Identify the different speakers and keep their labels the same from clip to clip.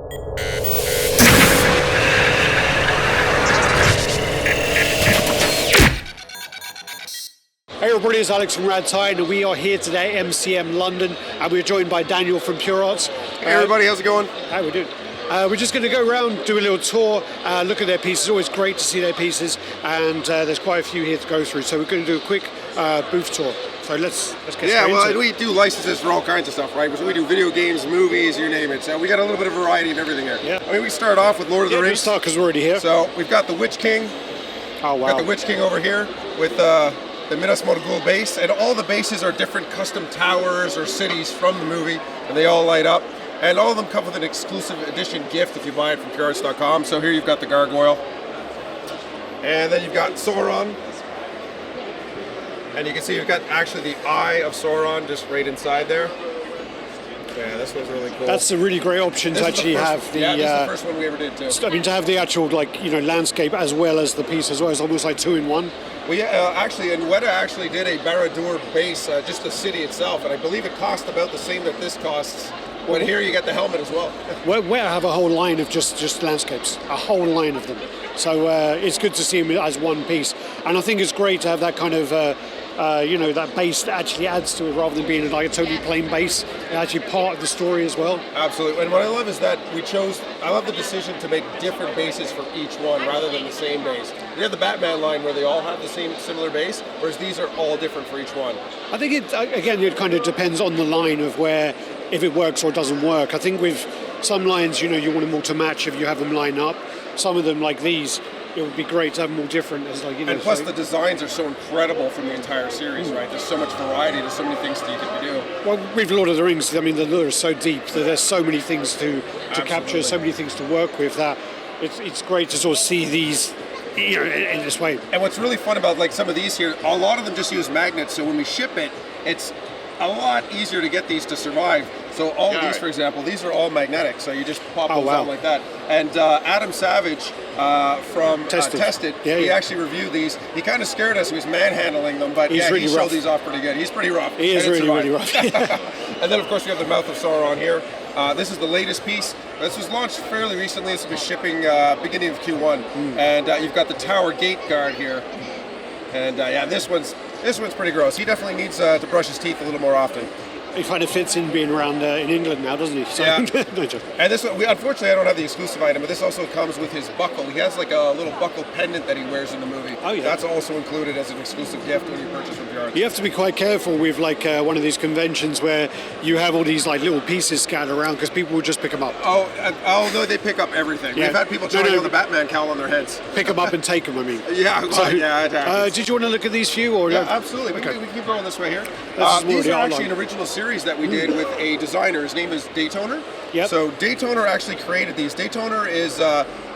Speaker 1: Hey everybody, it's Alex from raddtitan, and we are here today at MCM London, and we're joined by Daniel from PureArts.
Speaker 2: Hey everybody, how's it going?
Speaker 1: How we doing? We're just going to go around, do a little tour, look at their pieces. It's always great to see their pieces, and there's quite a few here to go through. So we're going to do a quick booth tour. So let's get straight into it.
Speaker 2: We do licenses for all kinds of stuff, right? So we do video games, movies, you name it. So we got a little bit of variety of everything here.
Speaker 1: Yeah.
Speaker 2: I mean, we start off with Lord of the Rings.
Speaker 1: Let's start because we're already here.
Speaker 2: So we've got the Witch King.
Speaker 1: Oh wow.
Speaker 2: We've got the Witch King over here with the Minas Morgul base, and all the bases are different custom towers or cities from the movie, and they all light up. And all of them come with an exclusive edition gift if you buy it from PureArts.com. So here you've got the gargoyle, and then you've got Sauron, and you can see you've got actually the eye of Sauron just right inside there. Yeah, this one's really cool.
Speaker 1: That's a really great option to actually have the.
Speaker 2: Yeah, this is the first one we ever did too.
Speaker 1: I mean, to have the actual landscape as well as the piece as well. It's almost like 2-in-1.
Speaker 2: Well, yeah, actually, and Weta actually did a Barad-dûr base, just the city itself, and I believe it cost about the same that this costs. But here you get the helmet as well.
Speaker 1: We have a whole line of just landscapes, a whole line of them. So it's good to see them as one piece, and I think it's great to have that kind of. That base that actually adds to it rather than being like a totally plain base. It's actually part of the story as well.
Speaker 2: Absolutely. And what I love is that I love the decision to make different bases for each one rather than the same base. You have the Batman line where they all have the same similar base, whereas these are all different for each one.
Speaker 1: I think it kind of depends on the line of where, if it works or doesn't work. I think with some lines, you want them all to match if you have them line up. Some of them, like these, it would be great to have them all different.
Speaker 2: And plus the designs are so incredible from the entire series, right? There's so much variety, there's so many things that you can do.
Speaker 1: Well, with Lord of the Rings, I mean, the lore is so deep that there's so many things to capture, so many things to work with that it's great to sort of see these in this way.
Speaker 2: And what's really fun about some of these here, a lot of them just use magnets, so when we ship it, it's a lot easier to get these to survive. So all of these, for example, these are all magnetic, so you just pop those out like that. And Adam Savage from Tested, he actually reviewed these. He kind of scared us. He was manhandling them, but he showed these off pretty good. He's pretty rough.
Speaker 1: He is really rough.
Speaker 2: And then, of course, we have the Mouth of Sauron here. This is the latest piece. This was launched fairly recently. This will be shipping beginning of Q1. And you've got the Tower Gate Guard here. And this one's pretty gross. He definitely needs to brush his teeth a little more often.
Speaker 1: He kind of fits in being around in England now, doesn't he? So,
Speaker 2: yeah. And this one, unfortunately, I don't have the exclusive item, but this also comes with his buckle. He has like a little buckle pendant that he wears in the movie.
Speaker 1: Oh, yeah.
Speaker 2: That's also included as an exclusive gift when you purchase from PureArts.
Speaker 1: You have to be quite careful with one of these conventions where you have all these little pieces scattered around because people will just pick them up.
Speaker 2: Oh no, they pick up everything. Yeah. We've had people trying to the Batman cowl on their heads.
Speaker 1: Pick them up and take them, I mean.
Speaker 2: Yeah,
Speaker 1: did you want to look at these few? Or
Speaker 2: yeah, absolutely. We can keep going this way here. These are actually an original series that we did with a designer. His name is Daytoner.
Speaker 1: Yep.
Speaker 2: So Daytoner actually created these. Daytoner is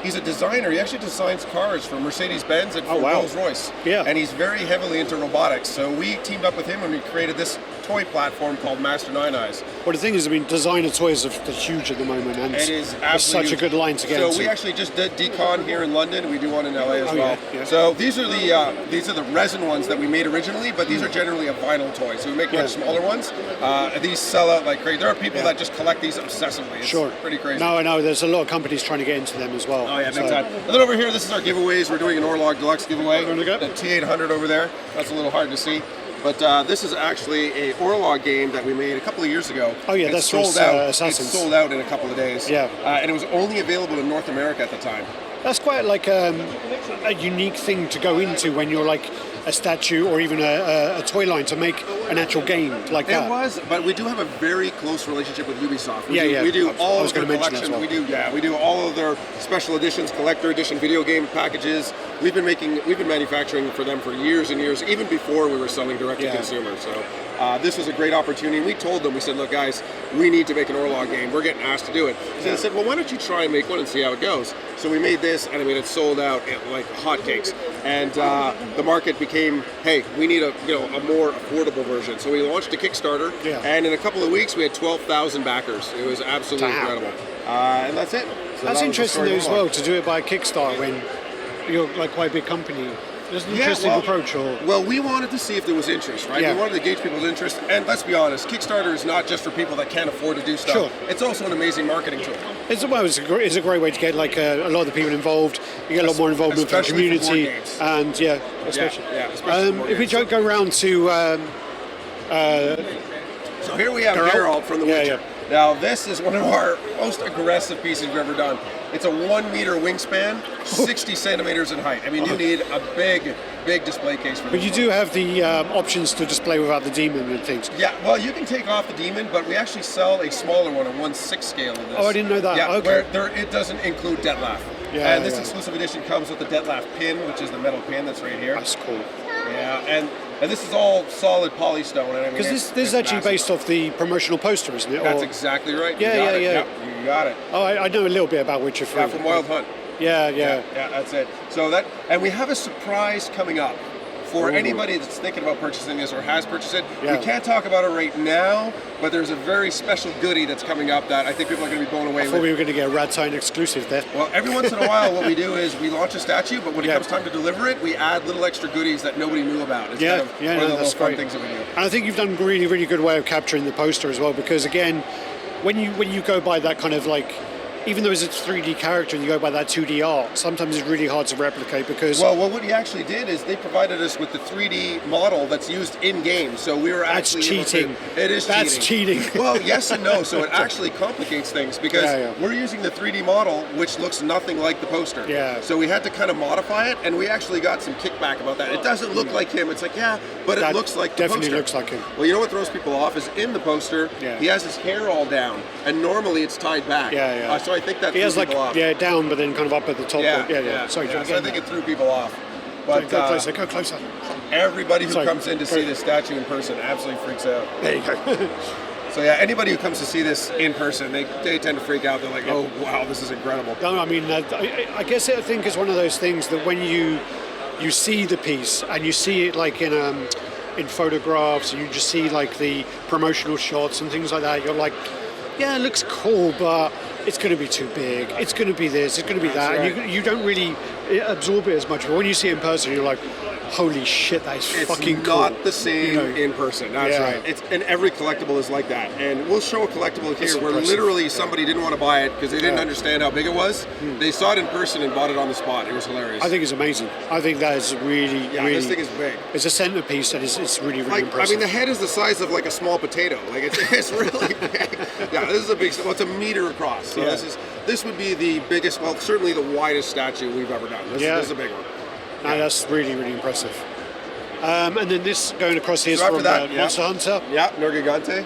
Speaker 2: he's a designer. He actually designs cars for Mercedes-Benz and for Rolls-Royce.
Speaker 1: Yeah.
Speaker 2: And he's very heavily into robotics. So we teamed up with him and we created this toy platform called Master Nine Eyes.
Speaker 1: Well, the thing is, I mean, designer toys are huge at the moment, and
Speaker 2: it is
Speaker 1: it's such a good line to get into.
Speaker 2: So we actually just did Decon here in London. We do one in LA as well.
Speaker 1: Yeah.
Speaker 2: So these are the resin ones that we made originally, but these are generally a vinyl toy. So we make much smaller ones. These sell out like crazy. There are people that just collect these obsessively. It's pretty crazy.
Speaker 1: No, I know. There's a lot of companies trying to get into them as well.
Speaker 2: Oh yeah, big time. And then over here, this is our giveaways. We're doing an Orlog Deluxe giveaway. The T800 over there. That's a little hard to see. But this is actually a Orlog game that we made a couple of years ago. Oh yeah, that's sold out. Assassins. It sold out in a couple of days.
Speaker 1: Yeah.
Speaker 2: And it was only available in North America at the time.
Speaker 1: That's quite like a unique thing to go into when you're like a statue or even a toy line to make an actual game like that.
Speaker 2: It was, but we do have a very close relationship with Ubisoft.
Speaker 1: We
Speaker 2: do all of their
Speaker 1: collections.
Speaker 2: Well. We do all of their special editions, collector edition video game packages. We've been manufacturing for them for years and years, even before we were selling direct to consumer. So this was a great opportunity. We told them, we said, look guys, we need to make an Orlog game. We're getting asked to do it. So they said, well, why don't you try and make one and see how it goes? So we made this, and I mean, it sold out like hotcakes. And the market became, hey, we need a more affordable version. So we launched a Kickstarter, and in a couple of weeks we had 12,000 backers. It was absolutely incredible. And that's it. So
Speaker 1: that's interesting though as well, to do it by Kickstarter when you're like quite a big company. There's an interesting approach.
Speaker 2: Well, we wanted to see if there was interest, right? We wanted to gauge people's interest. And let's be honest, Kickstarter is not just for people that can't afford to do stuff. It's also an amazing marketing tool.
Speaker 1: It's a great way to get like a lot of the people involved. You get a lot more involvement from the community, and especially. If we go around to.
Speaker 2: So here we have Geralt from The Witcher. Now this is one of our most aggressive pieces we've ever done. It's a 1 meter wingspan, 60 centimeters in height. I mean, you need a big display case for this.
Speaker 1: But you do have the options to display without the demon and things.
Speaker 2: Yeah, well, you can take off the demon, but we actually sell a smaller one, a 1/6 scale of this.
Speaker 1: Oh, I didn't know that.
Speaker 2: Yeah,
Speaker 1: okay.
Speaker 2: where it doesn't include Dettlaff.
Speaker 1: Yeah,
Speaker 2: and this exclusive edition comes with the Dettlaff pin, which is the metal pin that's right here.
Speaker 1: That's cool.
Speaker 2: Yeah, and this is all solid polystone.
Speaker 1: Because this is actually based off the promotional poster, isn't it?
Speaker 2: That's exactly right.
Speaker 1: Yeah.
Speaker 2: You got it.
Speaker 1: Oh, I know a little bit about Witcher 3.
Speaker 2: Yeah, from Wild Hunt.
Speaker 1: Yeah,
Speaker 2: that's it. So and we have a surprise coming up for anybody that's thinking about purchasing this or has purchased it.
Speaker 1: Yeah.
Speaker 2: We can't talk about it right now, but there's a very special goodie that's coming up that I think people are going to be blown away with.
Speaker 1: I thought we were going to get a raddtitan exclusive there.
Speaker 2: Well, every once in a while, what we do is we launch a statue, but when it comes time to deliver it, we add little extra goodies that nobody knew about. It's kind of one of the little fun things that we do.
Speaker 1: And I think you've done a really, really good way of capturing the poster as well, because again, when you go by that kind of like, even though it's a 3D character and you go by that 2D art, sometimes it's really hard to replicate because...
Speaker 2: Well, what he actually did is they provided us with the 3D model that's used in-game, so we were actually...
Speaker 1: That's cheating. That's cheating.
Speaker 2: Well, yes and no, so it actually complicates things because we're using the 3D model, which looks nothing like the poster.
Speaker 1: Yeah.
Speaker 2: So we had to kind of modify it, and we actually got some kickback about that. It doesn't look like him. It's like, but it looks like the
Speaker 1: definitely
Speaker 2: poster.
Speaker 1: Looks like him.
Speaker 2: Well, you know what throws people off is in the poster, he has his hair all down, and normally it's tied back. So I think that threw people off.
Speaker 1: Down, but then kind of up at the top. Sorry,
Speaker 2: so I think it threw people off. But
Speaker 1: go closer.
Speaker 2: Everybody who comes in to see this statue in person absolutely freaks out.
Speaker 1: There you go.
Speaker 2: So anybody who comes to see this in person, they tend to freak out. They're like, oh wow, this is incredible.
Speaker 1: No, I mean, I guess I think it's one of those things that when you see the piece and you see it like in photographs, you just see like the promotional shots and things like that, you're like, yeah, it looks cool, but it's going to be too big. It's going to be this. It's going to be that.
Speaker 2: Right.
Speaker 1: And you don't really absorb it as much. But when you see it in person, you're like, holy shit, that is fucking cool.
Speaker 2: It's not the same in person. That's right. And every collectible is like that. And we'll show a collectible here where literally somebody didn't want to buy it because they didn't understand how big it was. They saw it in person and bought it on the spot. It was hilarious.
Speaker 1: I think it's amazing. I think that is really, really...
Speaker 2: this thing is big.
Speaker 1: It's a centerpiece and it's really, really impressive.
Speaker 2: I mean, the head is the size of like a small potato. Like it's really big. This is a big... Well, it's a meter across. So this would be the biggest, well, certainly the widest statue we've ever done. This is a big one.
Speaker 1: No, that's really, really impressive. And then this going across here is from Monster Hunter.
Speaker 2: Yeah, Nergigante.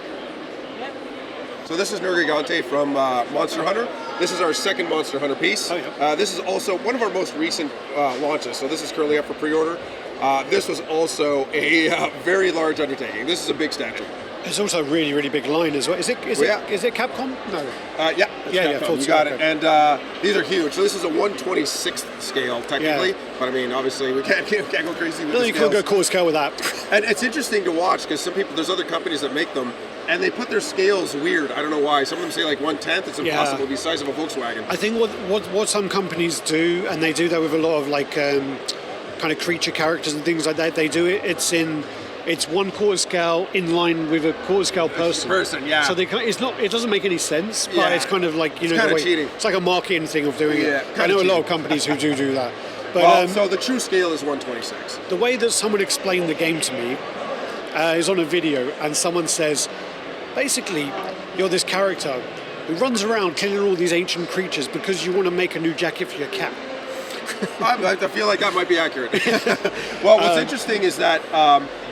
Speaker 2: So this is Nergigante from Monster Hunter. This is our second Monster Hunter piece. This is also one of our most recent launches. So this is currently up for pre-order. This was also a very large undertaking. This is a big statue.
Speaker 1: It's also a really, really big line as well. Is it Capcom? No.
Speaker 2: Capcom. You got it. And these are huge. So this is a 1/26th scale, technically. But I mean, obviously, we can't go crazy with the scales.
Speaker 1: You can't go quarter scale with that.
Speaker 2: And it's interesting to watch because there's other companies that make them, and they put their scales weird. I don't know why. Some of them say like 1/10. It's impossible to be the size of a Volkswagen.
Speaker 1: I think what some companies do, and they do that with a lot of like kind of creature characters and things like that. They do it. It's 1/4 scale in line with a quarter scale person. So it doesn't make any sense, but it's kind of like
Speaker 2: it's kind of cheating.
Speaker 1: It's like a marketing thing of doing it. I know a lot of companies who do that.
Speaker 2: But so the true scale is 1/26.
Speaker 1: The way that someone explained the game to me is on a video, and someone says, basically, you're this character who runs around killing all these ancient creatures because you want to make a new jacket for your cat.
Speaker 2: I feel like that might be accurate. Well, what's interesting is that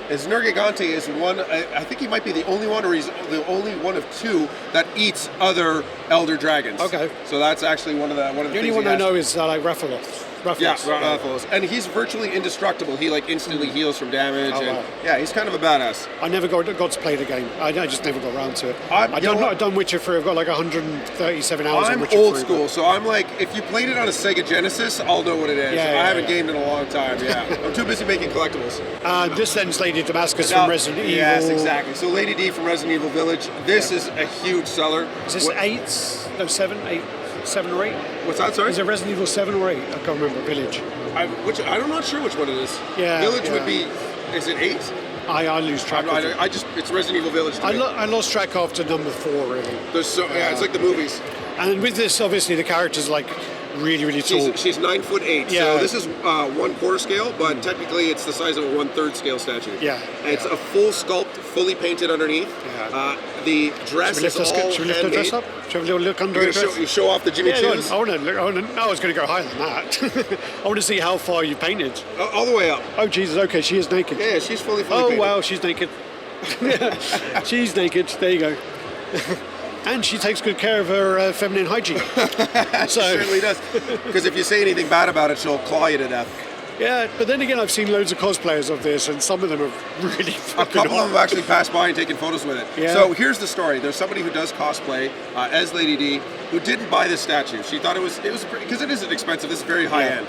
Speaker 2: Nergigante is one. I think he might be the only one, or he's the only one of two that eats other elder dragons. Okay. So that's actually one of the
Speaker 1: only one I know is like Rathalos.
Speaker 2: Rathalos. And he's virtually indestructible. He like instantly heals from damage. He's kind of a badass.
Speaker 1: I never got to play the game. I just never got around to it. I've done Witcher 3. I've got like 137 hours on Witcher 3.
Speaker 2: I'm old school, so I'm like, if you played it on a Sega Genesis, I'll know what it is. I haven't gamed in a long time. I'm too busy making collectibles.
Speaker 1: This then's Lady Damascus from Resident Evil.
Speaker 2: Yes, exactly. So Lady D from Resident Evil Village. This is a huge seller.
Speaker 1: Is this 7 or 8?
Speaker 2: What's that, sorry?
Speaker 1: Is it Resident Evil 7 or 8? I can't remember. Village.
Speaker 2: I'm not sure which one it is.
Speaker 1: Yeah.
Speaker 2: Village would be, is it 8?
Speaker 1: I lose track of it.
Speaker 2: It's Resident Evil Village to me.
Speaker 1: I lost track after number 4, really.
Speaker 2: It's like the movies.
Speaker 1: And with this, obviously, the character's like really, really tall.
Speaker 2: She's 9'8".
Speaker 1: Yeah.
Speaker 2: So this is 1/4 scale, but technically it's the size of a 1/3 scale statue.
Speaker 1: Yeah.
Speaker 2: And it's a full sculpt, fully painted underneath.
Speaker 1: Yeah.
Speaker 2: The dress is all
Speaker 1: Should we lift the dress
Speaker 2: handmade.
Speaker 1: up? Should we have a little look under
Speaker 2: You're
Speaker 1: the
Speaker 2: gonna
Speaker 1: dress?
Speaker 2: you show off the Jimmy
Speaker 1: Yeah, go on.
Speaker 2: Choos?
Speaker 1: I want to look. No, I was going to go higher than that. I want to see how far you painted.
Speaker 2: All the way up.
Speaker 1: Oh, Jesus. Okay, she is naked.
Speaker 2: Yeah, she's fully
Speaker 1: Oh,
Speaker 2: painted.
Speaker 1: wow, she's naked. She's naked. There you go. And she takes good care of her feminine hygiene.
Speaker 2: She certainly does. Because if you say anything bad about it, she'll claw you to death.
Speaker 1: Yeah, but then again, I've seen loads of cosplayers of this, and some of them are really
Speaker 2: A
Speaker 1: fucking
Speaker 2: couple of
Speaker 1: hot.
Speaker 2: them have actually passed by and taken photos with it.
Speaker 1: Yeah.
Speaker 2: So here's the story. There's somebody who does cosplay as Lady D who didn't buy this statue. She thought it was because it isn't expensive. This is very high end,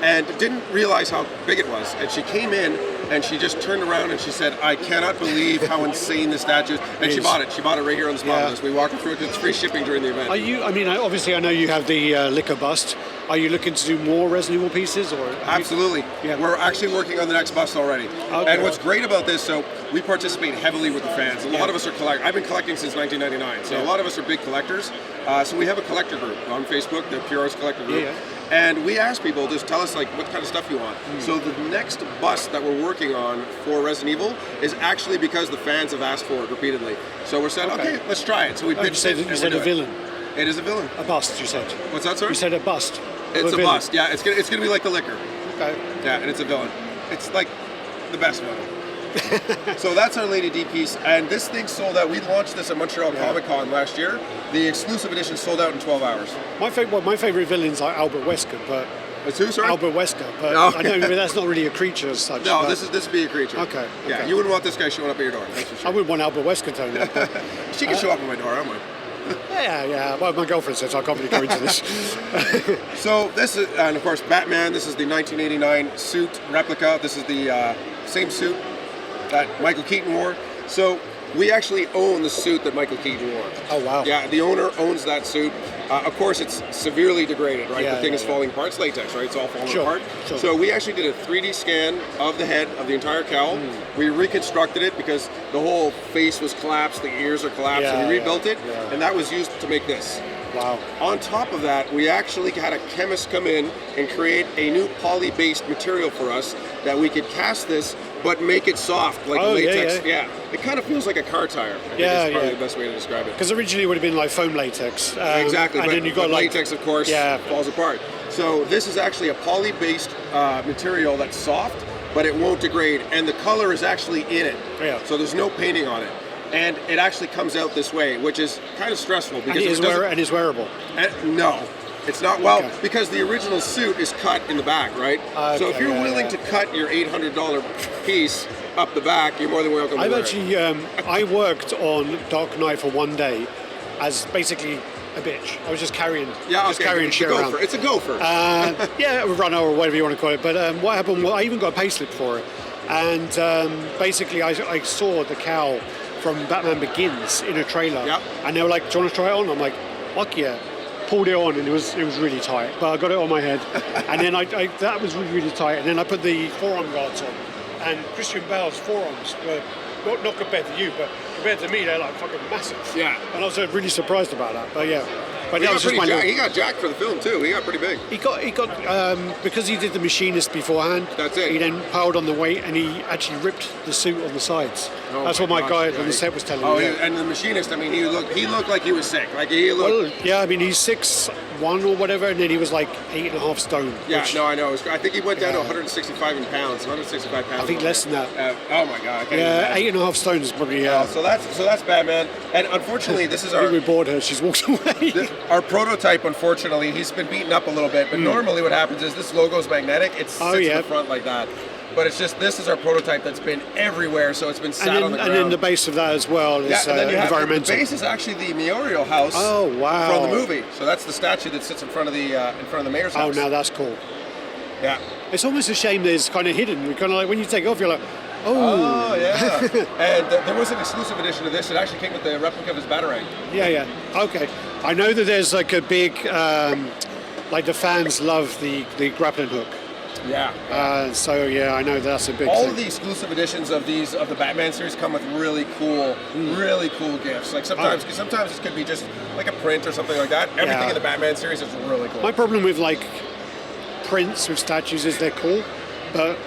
Speaker 2: and didn't realize how big it was. And she came in and she just turned around and she said, "I cannot believe how insane this statue is." And she bought it. She bought it right here on the spot with us. We walked her through it. It's free shipping during the event.
Speaker 1: Are you? I mean, obviously, I know you have the liquor bust. Are you looking to do more Resident Evil pieces, or
Speaker 2: Absolutely.
Speaker 1: Yeah.
Speaker 2: We're actually working on the next bust already.
Speaker 1: Okay.
Speaker 2: And what's great about this, so we participate heavily with the fans. A lot of us are I've been collecting since 1999, so a lot of us are big collectors. So we have a collector group on Facebook, the PureArts collector group.
Speaker 1: Yeah.
Speaker 2: And we ask people, just tell us like what kind of stuff you want. So the next bust that we're working on for Resident Evil is actually because the fans have asked for it repeatedly. So we're saying, okay, let's try it. So we pitched it.
Speaker 1: You said a villain.
Speaker 2: It is a villain.
Speaker 1: A bust, you said.
Speaker 2: What's that, sir?
Speaker 1: You said a bust.
Speaker 2: It's a
Speaker 1: villain.
Speaker 2: bust. Yeah, it's gonna be like the liquor.
Speaker 1: Okay.
Speaker 2: Yeah, and it's a villain. It's like the best villain. So that's our Lady D piece, and this thing sold out. We launched this at Montreal Comic Con last year. The exclusive edition sold out in 12 hours.
Speaker 1: My favorite villains are Albert Wesker, but
Speaker 2: It's who, sorry?
Speaker 1: Albert Wesker, but
Speaker 2: No.
Speaker 1: I know that's not really a creature as such.
Speaker 2: No,
Speaker 1: but
Speaker 2: this would be a creature.
Speaker 1: Okay,
Speaker 2: Yeah,
Speaker 1: okay.
Speaker 2: you wouldn't want this guy showing up at your door. That's for
Speaker 1: I
Speaker 2: sure.
Speaker 1: wouldn't want Albert Wesker to know. But
Speaker 2: She can show up at my door. I don't mind.
Speaker 1: yeah. Well, my girlfriend says I can't really go into this.
Speaker 2: So this is, and of course, Batman. This is the 1989 suit replica. This is the same suit that Michael Keaton wore. So we actually own the suit that Michael Keaton wore.
Speaker 1: Oh, wow.
Speaker 2: Yeah, the owner owns that suit. Of course, it's severely degraded, right?
Speaker 1: Yeah,
Speaker 2: The thing is
Speaker 1: yeah.
Speaker 2: falling apart. It's latex, right? It's all falling
Speaker 1: Sure,
Speaker 2: apart.
Speaker 1: sure.
Speaker 2: So we actually did a 3D scan of the head of the entire cowl. We reconstructed it because the whole face was collapsed, the ears are collapsed,
Speaker 1: Yeah,
Speaker 2: and we rebuilt it,
Speaker 1: yeah.
Speaker 2: and that was used to make this.
Speaker 1: Wow.
Speaker 2: On top of that, we actually had a chemist come in and create a new poly-based material for us that we could cast this, but make it soft, like
Speaker 1: Oh, yeah,
Speaker 2: latex.
Speaker 1: yeah.
Speaker 2: It kind of feels like a car tire. I think
Speaker 1: Yeah,
Speaker 2: is probably
Speaker 1: yeah.
Speaker 2: the best way to describe it.
Speaker 1: Because originally it would have been like foam latex.
Speaker 2: Exactly,
Speaker 1: And
Speaker 2: but,
Speaker 1: then you got
Speaker 2: but
Speaker 1: like
Speaker 2: latex, of course, falls apart. So this is actually a poly-based material that's soft, but it won't degrade, and the color is actually in it.
Speaker 1: Yeah.
Speaker 2: So there's no painting on it. And it actually comes out this way, which is kind of stressful. Because
Speaker 1: and
Speaker 2: if it doesn't-
Speaker 1: and it's wearable.
Speaker 2: no, it's not. Well,
Speaker 1: Okay.
Speaker 2: because the original suit is cut in the back, right? So if
Speaker 1: Okay,
Speaker 2: you're
Speaker 1: yeah,
Speaker 2: willing
Speaker 1: yeah.
Speaker 2: to cut your $800 piece up the back, you're more than welcome to
Speaker 1: I've
Speaker 2: wear
Speaker 1: actually, I worked on Dark Knight for one day as basically a bitch. I was just carrying,
Speaker 2: it's
Speaker 1: shit
Speaker 2: a
Speaker 1: around.
Speaker 2: gopher. It's a gopher.
Speaker 1: Yeah, a runner or whatever you want to call it. But what happened was I even got a payslip for it. And basically I saw the cowl from Batman Begins in a trailer.
Speaker 2: Yep.
Speaker 1: And they were like, do you want to try it on? I'm like, fuck yeah. Pulled it on and it was really tight. But I got it on my head. And then that was really, really tight. And then I put the forearm guards on. And Christian Bale's forearms were, not compared to you, but compared to me, they're like fucking massive.
Speaker 2: Yeah.
Speaker 1: And I was really surprised about that. But yeah. But
Speaker 2: he,
Speaker 1: that
Speaker 2: got
Speaker 1: was just my
Speaker 2: he got jacked for the film too. He got pretty big.
Speaker 1: He got because he did the machinist beforehand.
Speaker 2: That's it.
Speaker 1: He then piled on the weight and he actually ripped the suit on the sides.
Speaker 2: Oh
Speaker 1: That's what my
Speaker 2: gosh,
Speaker 1: guy
Speaker 2: yeah,
Speaker 1: on the set was telling
Speaker 2: Oh,
Speaker 1: me.
Speaker 2: yeah, and the machinist. I mean, he looked like he was sick. Like he looked.
Speaker 1: Well, yeah, I mean he's 6'1" or whatever, and then he was like 8.5 stone.
Speaker 2: Yeah,
Speaker 1: which-
Speaker 2: no, I know. I think he went down to
Speaker 1: Yeah.
Speaker 2: 165 pounds. 165 pounds.
Speaker 1: I think less than that.
Speaker 2: Oh my god. I can't
Speaker 1: Yeah,
Speaker 2: even
Speaker 1: 8.5 stone is probably.
Speaker 2: So that's Batman. And unfortunately, this is
Speaker 1: I think we
Speaker 2: our
Speaker 1: bored her. She's walked away.
Speaker 2: our prototype. Unfortunately, he's been beaten up a little bit. But normally, what happens is this logo is magnetic. It sits in
Speaker 1: yeah.
Speaker 2: the front like that. But it's just this is our prototype that's been everywhere. So it's been sat on the ground.
Speaker 1: And then the base of that as well is
Speaker 2: and then you have
Speaker 1: environmental.
Speaker 2: the base is actually the Muriel house.
Speaker 1: Oh, wow.
Speaker 2: From the movie. So that's the statue that sits in front of the mayor's
Speaker 1: Oh,
Speaker 2: house.
Speaker 1: now that's cool.
Speaker 2: Yeah.
Speaker 1: It's almost a shame that it's kind of hidden. We kind of like when you take it off, you're like,
Speaker 2: Oh yeah. And there was an exclusive edition of this. It actually came with the replica of his Batarang.
Speaker 1: Yeah. Okay. I know that there's like a big, like the fans love the grappling hook.
Speaker 2: Yeah.
Speaker 1: So yeah, I know that's a big
Speaker 2: All
Speaker 1: thing.
Speaker 2: of the exclusive editions of the Batman series come with really cool gifts. Like sometimes it could be just like a print or something like that. Everything in the Batman series is really cool.
Speaker 1: My problem with like prints with statues is they're cool, but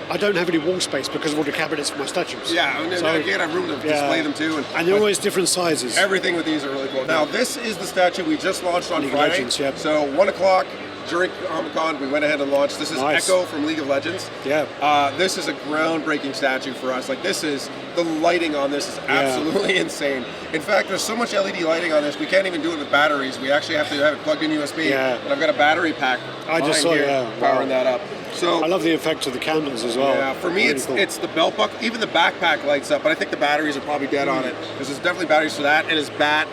Speaker 1: I don't have any wall space because of all the cabinets for my statues.
Speaker 2: Yeah, and then you have room to display them too.
Speaker 1: And they're always different sizes.
Speaker 2: Everything with these are really cool. Now, this is the statue we just launched on
Speaker 1: League of
Speaker 2: Friday.
Speaker 1: Legends, yep.
Speaker 2: So 1 o'clock during Comic-Con, we went ahead and launched. This is Echo from League of Legends.
Speaker 1: Yeah.
Speaker 2: This is a groundbreaking statue for us. Like the lighting on this is absolutely insane. In fact, there's so much LED lighting on this, we can't even do it with batteries. We actually have to have it plugged in USB.
Speaker 1: Yeah.
Speaker 2: And I've got a battery pack powering that up. So
Speaker 1: I love the effect of the candles as well.
Speaker 2: Yeah, for me,
Speaker 1: really
Speaker 2: it's the belt buckle. Even the backpack lights up, but I think the batteries are probably dead on it because there's definitely batteries for that. And his bat,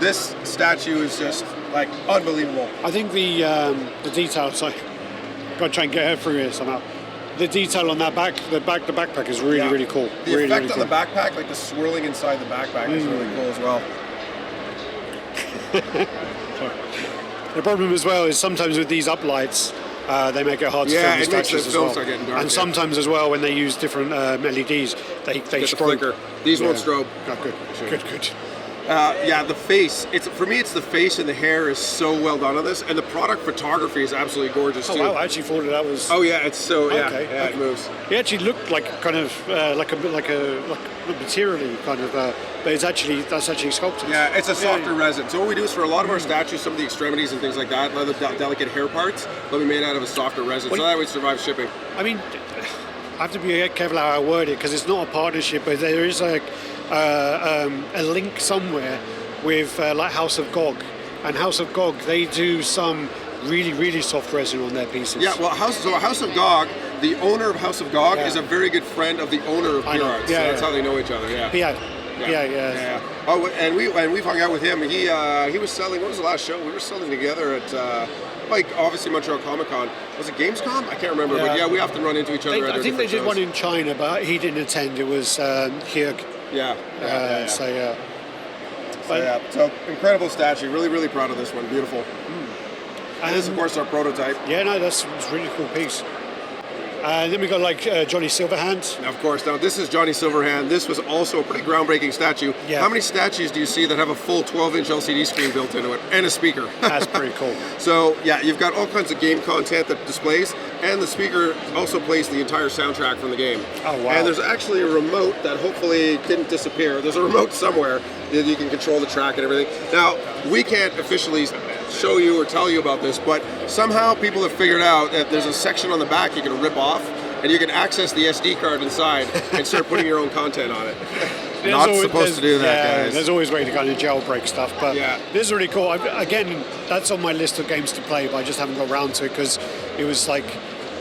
Speaker 2: this statue is just like unbelievable.
Speaker 1: I think the detail. Sorry, got to try and get her through here somehow. The detail on that the backpack is really cool.
Speaker 2: The
Speaker 1: really,
Speaker 2: effect
Speaker 1: really
Speaker 2: on
Speaker 1: cool.
Speaker 2: the backpack, like the swirling inside the backpack, is really cool as well.
Speaker 1: The problem as well is sometimes with these uplights, they make it hard to film the statues as well. And sometimes as well when they use different LEDs, they
Speaker 2: flicker. These won't strobe.
Speaker 1: Oh, good.
Speaker 2: The face. For me, it's the face and the hair is so well done on this, and the product photography is absolutely gorgeous too.
Speaker 1: Oh wow! I actually thought that was.
Speaker 2: Oh yeah, it's so it moves.
Speaker 1: It actually looked like kind of like materially kind of, but that's actually sculpted.
Speaker 2: Yeah, it's a softer resin. So what we do is for a lot of our statues, some of the extremities and things like that, the delicate hair parts, they'll be made out of a softer resin, so that would survive shipping.
Speaker 1: I mean, I have to be careful how I word it because it's not a partnership, but there is a link somewhere with like House of GOG, and House of GOG, they do some really soft resin on their pieces.
Speaker 2: Yeah, well, House of GOG, the owner of House of GOG is a very good friend of the owner of PureArts. So that's how they know each other. Yeah. Oh, and we've hung out with him. He was selling. What was the last show? We were selling together at obviously Montreal Comic-Con. Was it Gamescom? I can't remember. But yeah, we often run into each other.
Speaker 1: I think they did one in China, but he didn't attend. It was here.
Speaker 2: So incredible statue. Really proud of this one. Beautiful. And this, of course, our prototype.
Speaker 1: Yeah, no, it's a really cool piece. And then we got like Johnny Silverhand.
Speaker 2: Of course. Now this is Johnny Silverhand. This was also a pretty groundbreaking statue. Yeah. How many statues do you see that have a full 12-inch LCD screen built into it and a speaker?
Speaker 1: That's pretty cool.
Speaker 2: So yeah, you've got all kinds of game content that displays, and the speaker also plays the entire soundtrack from the game.
Speaker 1: Oh wow!
Speaker 2: And there's actually a remote that hopefully didn't disappear. There's a remote somewhere that you can control the track and everything. Now we can't officially show you or tell you about this, but somehow people have figured out that there's a section on the back you can rip off, and you can access the SD card inside and start putting your own content on it. Not supposed to do that, guys.
Speaker 1: There's always a way to kind of jailbreak stuff, but this is really cool. Again, that's on my list of games to play, but I just haven't got around to it because it was like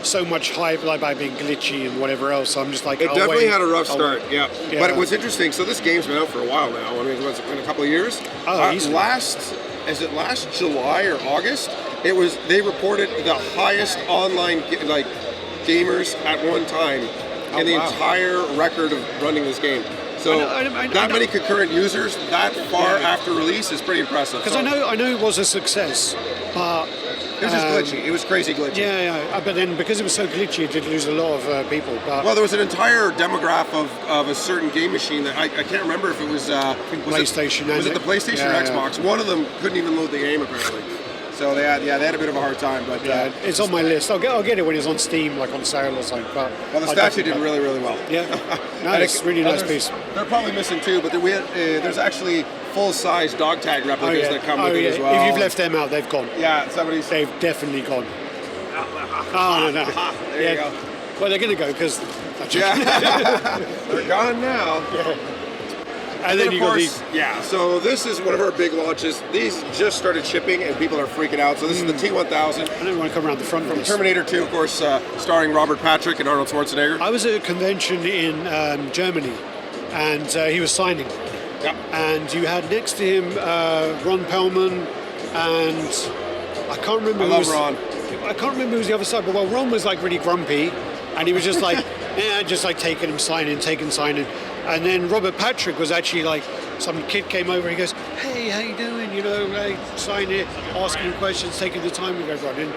Speaker 1: so much hype by being glitchy and whatever else. So I'm just like,
Speaker 2: it definitely had a rough start. Yeah, but it was interesting. So this game's been out for a while now. I mean, it's been a couple of years. Last July or August? They reported the highest online gamers at one time in the entire record of running this game. So many concurrent users that far after release is pretty impressive.
Speaker 1: Because I know it was a success, but
Speaker 2: it was just glitchy. It was crazy glitchy.
Speaker 1: Yeah. But then because it was so glitchy, it did lose a lot of people. But
Speaker 2: well, there was an entire demographic of a certain game machine that I can't remember if it was
Speaker 1: PlayStation.
Speaker 2: Was it the PlayStation or Xbox? One of them couldn't even load the game apparently. So they had a bit of a hard time. But
Speaker 1: it's on my list. I'll get it when it's on Steam, like on sale or something. But
Speaker 2: the statue did really well.
Speaker 1: Yeah, it's really nice piece.
Speaker 2: They're probably missing two, but there's actually full-size dog tag replicas that come with it as well.
Speaker 1: If you've left them out, they've gone.
Speaker 2: Yeah,
Speaker 1: they've definitely gone. No.
Speaker 2: There you go.
Speaker 1: Well, they're going to go because
Speaker 2: they're gone now.
Speaker 1: Yeah. And then you got these.
Speaker 2: Yeah, so this is one of our big launches. These just started shipping and people are freaking out. So this is the T1000.
Speaker 1: I don't want to come around the front
Speaker 2: from Terminator 2, of course, starring Robert Patrick and Arnold Schwarzenegger.
Speaker 1: I was at a convention in Germany and he was signing.
Speaker 2: Yep.
Speaker 1: And you had next to him Ron Perlman and I can't remember.
Speaker 2: Ron.
Speaker 1: I can't remember who was the other side, but Ron was like really grumpy and he was just like, just like taking signing. And then Robert Patrick was actually like, some kid came over, he goes, hey, how you doing? you know, sign it, asking questions, taking the time with everyone. And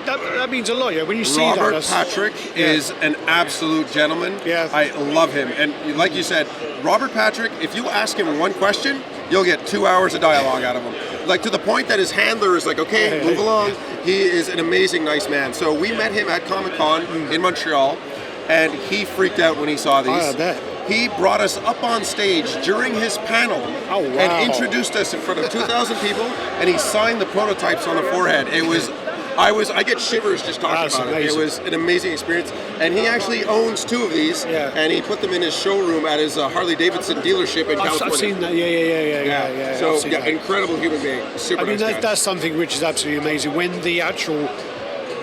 Speaker 1: that means a lot, yeah. When you see
Speaker 2: Robert
Speaker 1: that,
Speaker 2: Patrick is an absolute gentleman.
Speaker 1: Yeah.
Speaker 2: I love him. And like you said, Robert Patrick, if you ask him one question, you'll get 2 hours of dialogue out of him. Like to the point that his handler is like, okay, move along. He is an amazing, nice man. So we met him at Comic-Con in Montreal, and he freaked out when he saw these.
Speaker 1: I bet.
Speaker 2: He brought us up on stage during his panel and introduced us in front of 2,000 people, and he signed the prototypes on the forehead. It was, I get shivers just talking about it. It was an amazing experience. And he actually owns 2 of these, and he put them in his showroom at his Harley Davidson dealership in California.
Speaker 1: I've seen that, yeah.
Speaker 2: So, incredible human being. Super nice guy.
Speaker 1: That's something which is absolutely amazing. When the actual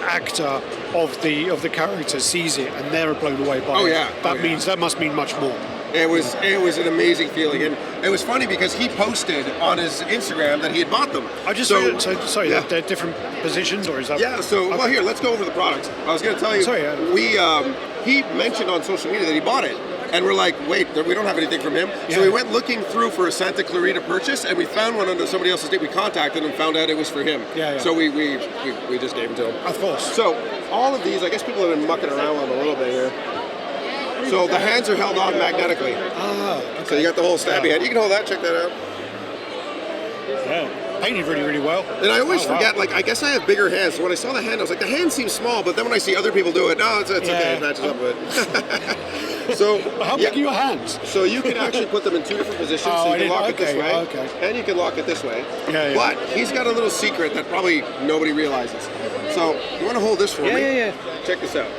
Speaker 1: actor of the character sees it and they're blown away by it, that must mean much more.
Speaker 2: It was an amazing feeling, and it was funny because he posted on his Instagram that he had bought them.
Speaker 1: They're different positions, or is that?
Speaker 2: Yeah. So well, here, let's go over the products. I was going to tell you. He mentioned on social media that he bought it, and we're like, wait, we don't have anything from him. Yeah. So we went looking through for a Santa Clarita purchase, and we found one under somebody else's name. We contacted him and found out it was for him.
Speaker 1: Yeah.
Speaker 2: So we just gave him to him.
Speaker 1: Of course.
Speaker 2: So all of these, I guess people have been mucking around with them a little bit here. So the hands are held on magnetically.
Speaker 1: Okay.
Speaker 2: So you got the whole stabby hand. You can hold that, check that out.
Speaker 1: Yeah. Painted really, really well.
Speaker 2: And I always forget, like, I guess I have bigger hands. So when I saw the hand, I was like, the hand seems small, but then when I see other people do it, no, it's okay, it matches up with it. So
Speaker 1: how big are your hands?
Speaker 2: So you can actually put them in 2 different positions. So you can lock it this way, and you can lock it this way.
Speaker 1: Yeah.
Speaker 2: But he's got a little secret that probably nobody realizes. So you want to hold this for me?
Speaker 1: Yeah.
Speaker 2: Check this out.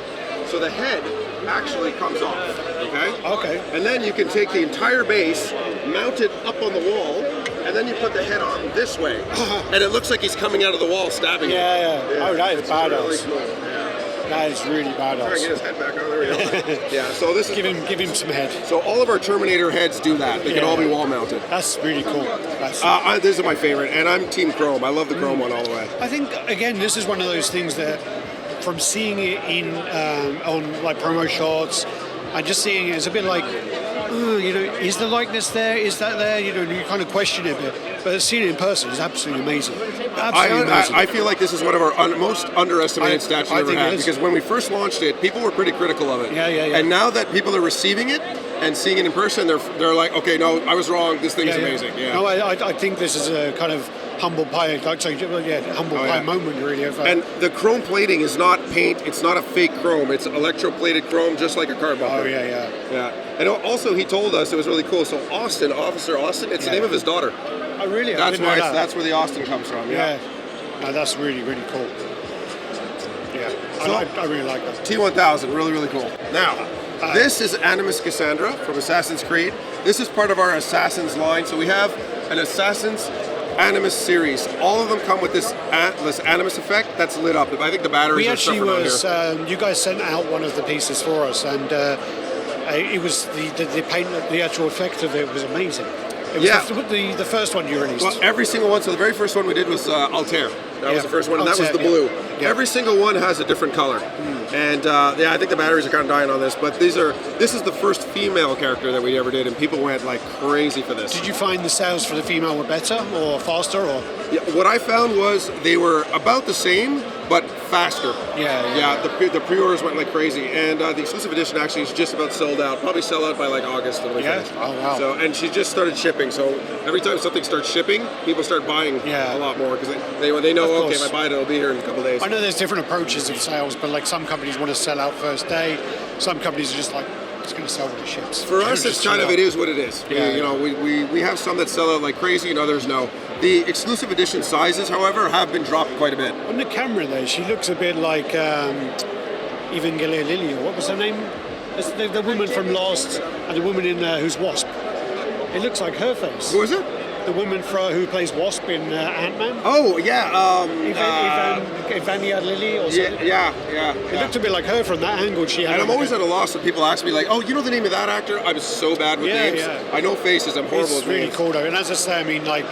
Speaker 2: So the head actually comes off, okay?
Speaker 1: Okay.
Speaker 2: And then you can take the entire base, mount it up on the wall, and then you put the head on this way. And it looks like he's coming out of the wall stabbing you.
Speaker 1: Yeah. Oh, that is badass.
Speaker 2: Really cool.
Speaker 1: That is really badass.
Speaker 2: Try and get his head back on. There we go. Yeah, so this is...
Speaker 1: Give him some head.
Speaker 2: So all of our Terminator heads do that. They can all be wall mounted.
Speaker 1: That's really cool.
Speaker 2: This is my favorite, and I'm Team Chrome. I love the Chrome one all the way.
Speaker 1: I think, again, this is one of those things that from seeing it in on like promo shots and just seeing it, it's a bit like, is the likeness there? Is that there? You kind of question it a bit. But seeing it in person is absolutely amazing.
Speaker 2: I feel like this is one of our most underestimated statues we've ever had, because when we first launched it, people were pretty critical of it.
Speaker 1: Yeah.
Speaker 2: And now that people are receiving it and seeing it in person, they're like, okay, no, I was wrong. This thing is amazing. Yeah.
Speaker 1: No, I think this is a kind of humble pie, pie moment, really.
Speaker 2: And the chrome plating is not paint; it's not a fake chrome. It's electroplated chrome, just like a car bumper.
Speaker 1: Oh yeah.
Speaker 2: And also, he told us it was really cool. So Officer Austin, it's the name of his daughter.
Speaker 1: Oh really?
Speaker 2: That's why. That's where the Austin comes from. Yeah.
Speaker 1: No, that's really, really cool. Yeah. So, I really like that.
Speaker 2: T1000, really, really cool. Now, this is Animus Cassandra from Assassin's Creed. This is part of our Assassins line. So we have an Assassin's Animus series. All of them come with this Animus effect that's lit up. I think the batteries are stuff around here.
Speaker 1: You guys sent out one of the pieces for us, and it was the paint, the actual effect of it was amazing. It was the first one you released.
Speaker 2: Well, every single one. So the very first one we did was Altair. That was the first one, and that was the blue. Yeah. Every single one has a different color. And I think the batteries are kind of dying on this, but this is the first female character that we ever did, and people went like crazy for this.
Speaker 1: Did you find the sales for the female were better or faster, or?
Speaker 2: Yeah, what I found was they were about the same, but faster.
Speaker 1: Yeah.
Speaker 2: The pre-orders went like crazy, and the exclusive edition actually is just about sold out. Probably sell out by like August when we finish.
Speaker 1: Oh wow.
Speaker 2: So, and she just started shipping. So every time something starts shipping, people start buying a lot more because they know, okay, if I buy it, it'll be here in a couple of days.
Speaker 1: I know there's different approaches of sales, but like some companies want to sell out first day. Some companies are just like, it's going to sell when it ships.
Speaker 2: For us, it's kind of, it is what it is.
Speaker 1: Yeah.
Speaker 2: We have some that sell out like crazy and others no. The exclusive edition sizes, however, have been dropped quite a bit.
Speaker 1: On the camera there, she looks a bit like Evangelia Lilly, or what was her name? It's the woman from Lost, and the woman in who's Wasp. It looks like her face.
Speaker 2: Who is it?
Speaker 1: The woman who plays Wasp in Ant-Man.
Speaker 2: Oh, yeah.
Speaker 1: Evania Lilly or something.
Speaker 2: Yeah.
Speaker 1: It looked a bit like her from that angle. She had.
Speaker 2: And I'm always at a loss when people ask me, like, oh, you know the name of that actor? I'm so bad with names.
Speaker 1: Yeah.
Speaker 2: I know faces. I'm horrible with names.
Speaker 1: It's really cool, though. And as I say, I mean, like,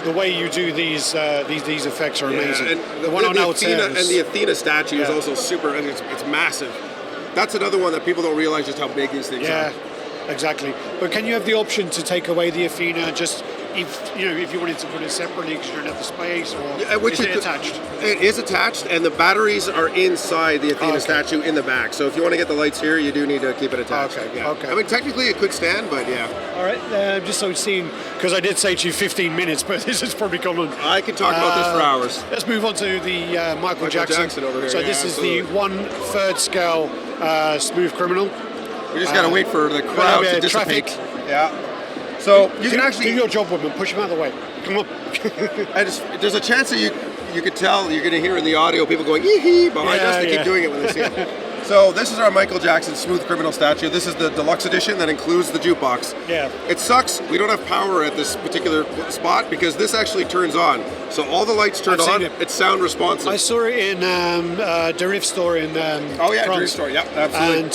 Speaker 1: the way you do these effects are amazing.
Speaker 2: And
Speaker 1: the one on
Speaker 2: Athena, and the Athena statue is also super, and it's massive. That's another one that people don't realize just how big these things are.
Speaker 1: Yeah, exactly. But can you have the option to take away the Athena, just if you wanted to put it separately because you don't have the space, or
Speaker 2: which
Speaker 1: is it attached?
Speaker 2: It is attached, and the batteries are inside the Athena statue in the back. So if you want to get the lights here, you do need to keep it attached.
Speaker 1: Okay.
Speaker 2: Yeah.
Speaker 1: Okay.
Speaker 2: I mean, technically it could stand, but yeah.
Speaker 1: All right. Just so it's seen, because I did say to you 15 minutes, but this has probably gone on.
Speaker 2: I could talk about this for hours.
Speaker 1: Let's move on to the Michael Jackson
Speaker 2: over here.
Speaker 1: So this is the 1/3 scale Smooth Criminal.
Speaker 2: We just got to wait for the crowd to dissipate.
Speaker 1: Traffic.
Speaker 2: Yeah. So you can actually
Speaker 1: do your job, woman. Push him out of the way. Come on.
Speaker 2: there's a chance that you could tell you're going to hear in the audio people going yee behind us. They keep doing it when they see it. So this is our Michael Jackson Smooth Criminal statue. This is the deluxe edition that includes the jukebox.
Speaker 1: Yeah.
Speaker 2: It sucks. We don't have power at this particular spot because this actually turns on. So all the lights turned on. It's sound responsive.
Speaker 1: I saw it in the Rift store in France.
Speaker 2: Rift store. Yeah, absolutely.
Speaker 1: And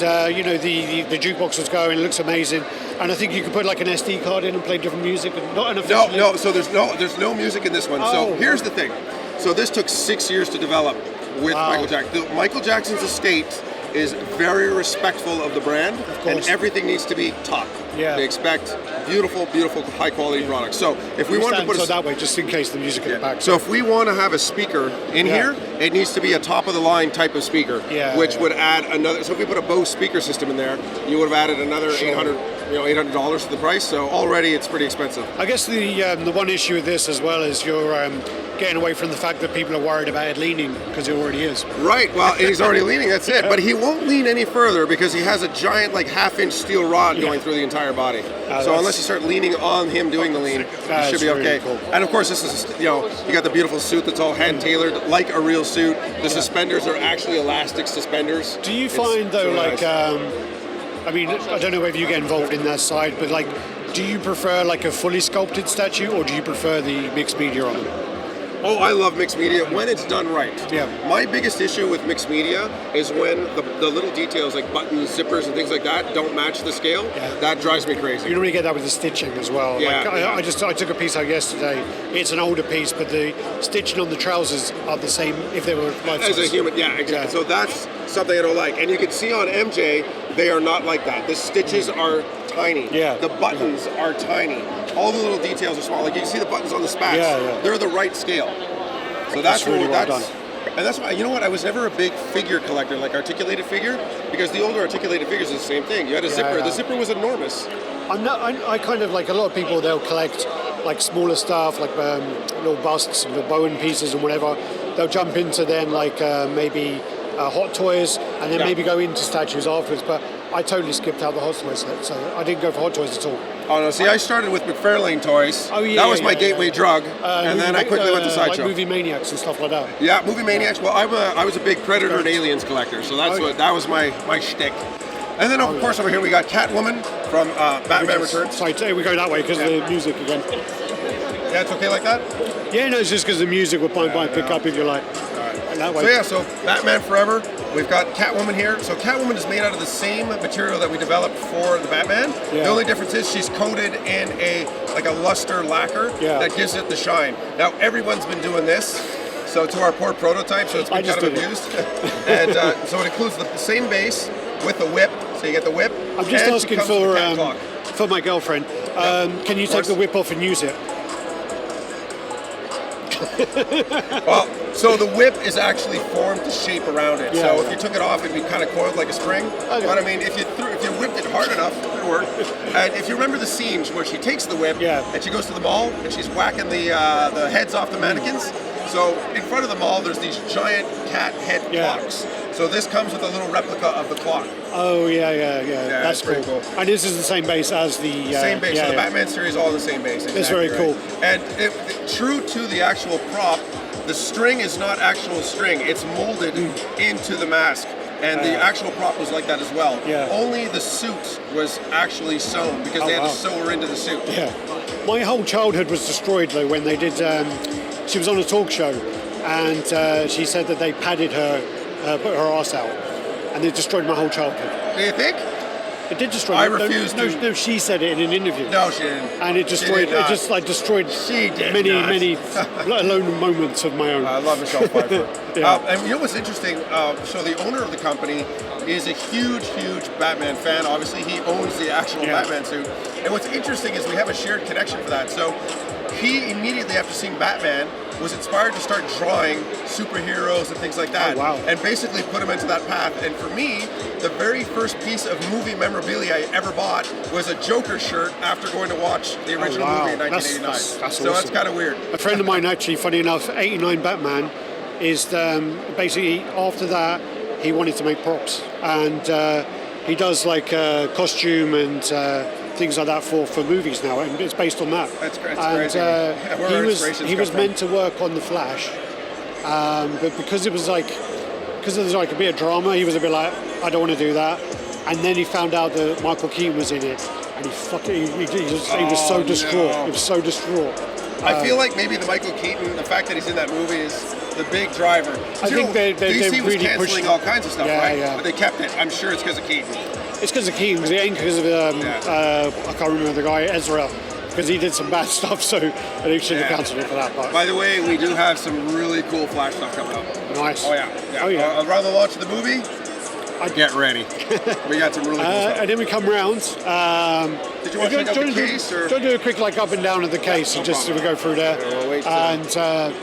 Speaker 1: the jukebox was going. It looks amazing. And I think you could put like an SD card in and play different music, and not unofficially.
Speaker 2: No. So there's no music in this one. So here's the thing. So this took 6 years to develop with Michael Jackson. Michael Jackson's estate is very respectful of the brand, and everything needs to be top.
Speaker 1: Yeah.
Speaker 2: They expect beautiful, high quality products. So if we want to put
Speaker 1: that way, just in case the music in the back.
Speaker 2: So if we want to have a speaker in here, it needs to be a top of the line type of speaker, which would add another. So if we put a Bose speaker system in there, you would have added another $800 to the price. So already it's pretty expensive.
Speaker 1: I guess the one issue with this as well is you're getting away from the fact that people are worried about it leaning, because it already is.
Speaker 2: Right. Well, he's already leaning. That's it. But he won't lean any further because he has a giant half-inch steel rod going through the entire body. So unless you start leaning on him doing the lean, you should be okay. Really cool. And of course, this is you got the beautiful suit that's all hand tailored like a real suit. The suspenders are actually elastic suspenders.
Speaker 1: Do you find though, nice. I mean, I don't know whether you get involved in that side, but do you prefer a fully sculpted statue, or do you prefer the mixed media on it?
Speaker 2: Oh, I love mixed media when it's done right.
Speaker 1: Yeah.
Speaker 2: My biggest issue with mixed media is when the little details like buttons, zippers, and things like that don't match the scale. Yeah. That drives me crazy.
Speaker 1: You normally get that with the stitching as well.
Speaker 2: Yeah.
Speaker 1: I took a piece out yesterday. It's an older piece, but the stitching on the trousers are the same if they were life size.
Speaker 2: As a human, exactly. Yeah. So that's something I don't like. And you can see on MJ, they are not like that. The stitches are tiny.
Speaker 1: Yeah.
Speaker 2: The buttons are tiny. All the little details are small. You can see the buttons on the spats.
Speaker 1: Yeah.
Speaker 2: They're the right scale. So that's
Speaker 1: really well done.
Speaker 2: And that's why, I was never a big figure collector, articulated figure, because the older articulated figures is the same thing. You had a zipper. Yeah. The zipper was enormous.
Speaker 1: I kind of a lot of people, they'll collect smaller stuff, little busts and little Bowen pieces and whatever. They'll jump into then maybe Hot Toys, and then maybe go into statues afterwards. But I totally skipped out the Hot Toys, so I didn't go for Hot Toys at all.
Speaker 2: Oh no! See, I started with McFarlane toys. Oh yeah, that was my gateway drug, and then I quickly went to Sideshow.
Speaker 1: Movie Maniacs and stuff like that.
Speaker 2: Yeah, Movie Maniacs. Well, I was a big Predator and Aliens collector, so that was my shtick. And then of course over here we got Catwoman from Batman Returns.
Speaker 1: Sorry, today we go that way because of the music again.
Speaker 2: Yeah, it's okay like that.
Speaker 1: Yeah, no, it's just because the music will pick up if you like. That way.
Speaker 2: So Batman Forever. We've got Catwoman here. So Catwoman is made out of the same material that we developed for the Batman. Yeah. The only difference is she's coated in a luster lacquer that gives it the shine. Now everyone's been doing this. So to our poor prototype, so it's been kind of abused. And so it includes the same base with the whip. So you get the whip.
Speaker 1: I'm just asking for my girlfriend. Can you take the whip off and use it?
Speaker 2: Well, so the whip is actually formed to shape around it. So if you took it off, it'd be kind of coiled like a string. Okay. But I mean, if you whipped it hard enough, it would work. And if you remember the scene where she takes the whip and she goes to the mall and she's whacking the heads off the mannequins. So in front of the mall, there's these giant cat head clocks. So this comes with a little replica of the clock.
Speaker 1: Oh yeah. That's pretty cool. And this is the same base as the
Speaker 2: same base. So the Batman series, all the same base.
Speaker 1: That's very cool.
Speaker 2: And true to the actual prop, the string is not actual string. It's molded into the mask. And the actual prop was like that as well. Yeah. Only the suit was actually sewn because they had to sew her into the suit.
Speaker 1: Yeah. My whole childhood was destroyed though when they did. She was on a talk show, and she said that they padded her, put her ass out, and it destroyed my whole childhood.
Speaker 2: Do you think?
Speaker 1: It did destroy.
Speaker 2: I refuse to.
Speaker 1: No, she said it in an interview.
Speaker 2: No, she didn't.
Speaker 1: And it destroyed. It just like destroyed
Speaker 2: She did
Speaker 1: many
Speaker 2: not.
Speaker 1: alone moments of my own.
Speaker 2: I love Michelle Pfeiffer.
Speaker 1: Yeah.
Speaker 2: And you know what's interesting? So the owner of the company is a huge Batman fan. Obviously, he owns the actual Batman suit. And what's interesting is we have a shared connection for that. So he immediately after seeing Batman was inspired to start drawing superheroes and things like that.
Speaker 1: Oh, wow.
Speaker 2: And basically put him into that path. And for me, the very first piece of movie memorabilia I ever bought was a Joker shirt after going to watch the original movie in 1989.
Speaker 1: That's
Speaker 2: so
Speaker 1: awesome.
Speaker 2: that's kind of weird.
Speaker 1: A friend of mine, actually, funny enough, 89 Batman, is basically after that he wanted to make props, and he does like costume and things like that for movies now, and it's based on that.
Speaker 2: That's crazy.
Speaker 1: He was meant to work on the Flash, but because it was because there's like a bit of drama, he was a bit like, I don't want to do that. And then he found out that Michael Keaton was in it, and he was so distraught.
Speaker 2: No.
Speaker 1: He was so distraught.
Speaker 2: I feel like maybe the Michael Keaton, the fact that he's in that movie is the big driver.
Speaker 1: I think
Speaker 2: DC was
Speaker 1: really
Speaker 2: canceling all kinds of stuff,
Speaker 1: Yeah,
Speaker 2: right?
Speaker 1: yeah.
Speaker 2: But they kept it. I'm sure it's because of Keaton.
Speaker 1: It's because of Keaton, because it ain't because of I can't remember the guy, Ezra, because he did some bad stuff, so they should have cancelled it for that part.
Speaker 2: By the way, we do have some really cool Flash stuff coming up.
Speaker 1: Nice.
Speaker 2: Oh yeah.
Speaker 1: Oh yeah.
Speaker 2: Around the launch of the movie, get ready. We got some really cool stuff.
Speaker 1: And then we come round.
Speaker 2: Did you want to check out the case? Or?
Speaker 1: Do a quick like up and down of the case, and just we go through there.
Speaker 2: We'll wait
Speaker 1: and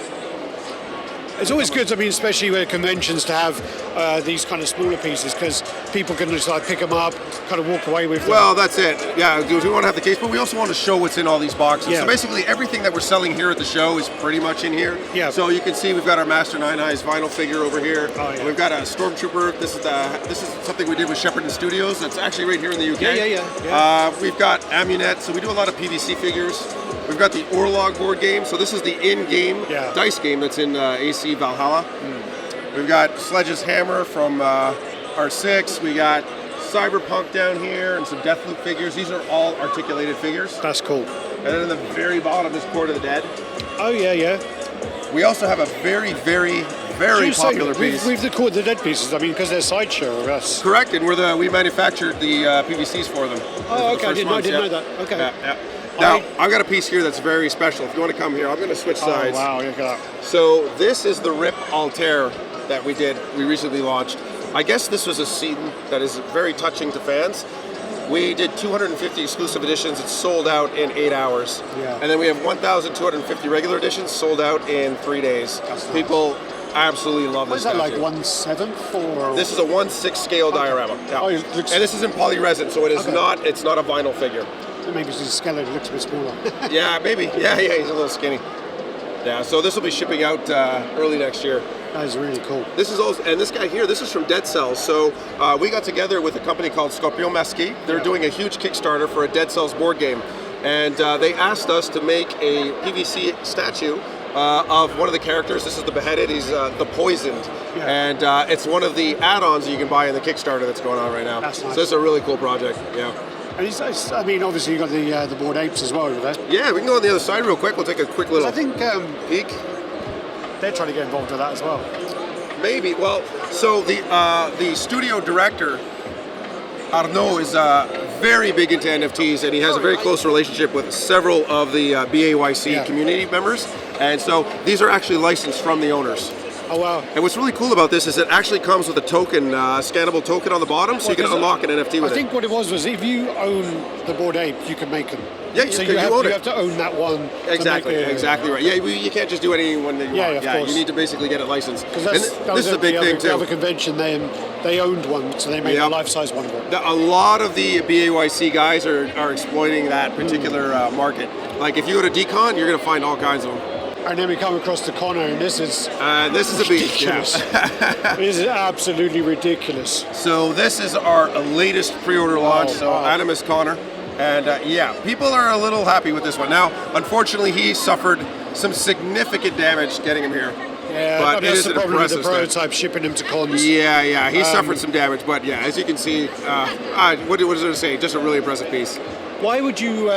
Speaker 1: it's always good, I mean, especially with conventions, to have these kind of smaller pieces, because people can just like pick them up, kind of walk away with them.
Speaker 2: Well, that's it. Yeah, we want to have the case, but we also want to show what's in all these boxes.
Speaker 1: Yeah.
Speaker 2: So basically, everything that we're selling here at the show is pretty much in here.
Speaker 1: Yeah.
Speaker 2: So you can see we've got our Master Nine Eyes vinyl figure over here.
Speaker 1: Oh, yeah.
Speaker 2: We've got a Stormtrooper. This is something we did with Shepperton Studios. That's actually right here in the UK.
Speaker 1: Yeah.
Speaker 2: We've got Amunet. So we do a lot of PVC figures. We've got the Orlog board game. So this is the in-game dice game that's in AC Valhalla. We've got Sledge's Hammer from R6. We got Cyberpunk down here and some Deathloop figures. These are all articulated figures.
Speaker 1: That's cool.
Speaker 2: And then in the very bottom is Court of the Dead.
Speaker 1: Oh yeah.
Speaker 2: We also have a very popular piece.
Speaker 1: We've the Court of the Dead pieces, I mean, because they're sideshow. That's
Speaker 2: Correct, and we manufactured the PVCs for them.
Speaker 1: Oh, okay, I didn't know that. Okay.
Speaker 2: Yeah. Now, I've got a piece here that's very special. If you want to come here, I'm going to switch sides.
Speaker 1: Oh, wow, look at that.
Speaker 2: So this is the Rip Altair that we recently launched. I guess this was a scene that is very touching to fans. We did 250 exclusive editions. It's sold out in 8 hours.
Speaker 1: Yeah.
Speaker 2: And then we have 1,250 regular editions sold out in 3 days.
Speaker 1: That's nice.
Speaker 2: People absolutely love this.
Speaker 1: What is that, like 1/7 or?
Speaker 2: This is a 1/6 scale diorama. Yeah.
Speaker 1: Oh, it looks...
Speaker 2: And this is in polyresin, so it is not. It's not a vinyl figure.
Speaker 1: Maybe it's his skeleton looks a bit smaller.
Speaker 2: Yeah, maybe. Yeah, he's a little skinny. Yeah, so this will be shipping out early next year.
Speaker 1: That is really cool.
Speaker 2: This is also, and this guy here, this is from Dead Cells. So we got together with a company called Scorpion Masqué. They're doing a huge Kickstarter for a Dead Cells board game, and they asked us to make a PVC statue of one of the characters. This is the beheaded. He's the poisoned, and it's one of the add-ons that you can buy in the Kickstarter that's going on right now.
Speaker 1: That's nice.
Speaker 2: So it's a really cool project. Yeah.
Speaker 1: And I mean, obviously you got the bored apes as well over there.
Speaker 2: Yeah, we can go on the other side real quick. We'll take a quick little
Speaker 1: I think
Speaker 2: peek.
Speaker 1: they're trying to get involved with that as well.
Speaker 2: Maybe. Well, so the studio director Arnaud is very big into NFTs, and he has a very close relationship with several of the BAYC community members. And so these are actually licensed from the owners.
Speaker 1: Oh wow!
Speaker 2: And what's really cool about this is it actually comes with a token, scannable token on the bottom, so you can unlock an NFT with it.
Speaker 1: I think what it was if you own the bored ape, you can make them.
Speaker 2: Yeah,
Speaker 1: so
Speaker 2: you
Speaker 1: you have to own that one.
Speaker 2: Exactly, exactly right. Yeah, you can't just do anyone that you want.
Speaker 1: Of course.
Speaker 2: You need to basically get it licensed.
Speaker 1: Because
Speaker 2: this is a big thing too.
Speaker 1: The other convention, they owned one, so they made a life-size one of it.
Speaker 2: A lot of the BAYC guys are exploiting that particular market. Like if you go to Decon, you're going to find all kinds of them.
Speaker 1: And then we come across to Connor, and this is
Speaker 2: a beast.
Speaker 1: Ridiculous. This is absolutely ridiculous.
Speaker 2: So this is our latest pre-order launch. Animus Connor, and people are a little happy with this one. Now, unfortunately, he suffered some significant damage getting him here.
Speaker 1: Yeah,
Speaker 2: but
Speaker 1: that's the problem with the
Speaker 2: prototype.
Speaker 1: prototype, shipping him to cons.
Speaker 2: Yeah, he suffered some damage, but as you can see, what does it say? Just a really impressive piece.
Speaker 1: Why would you?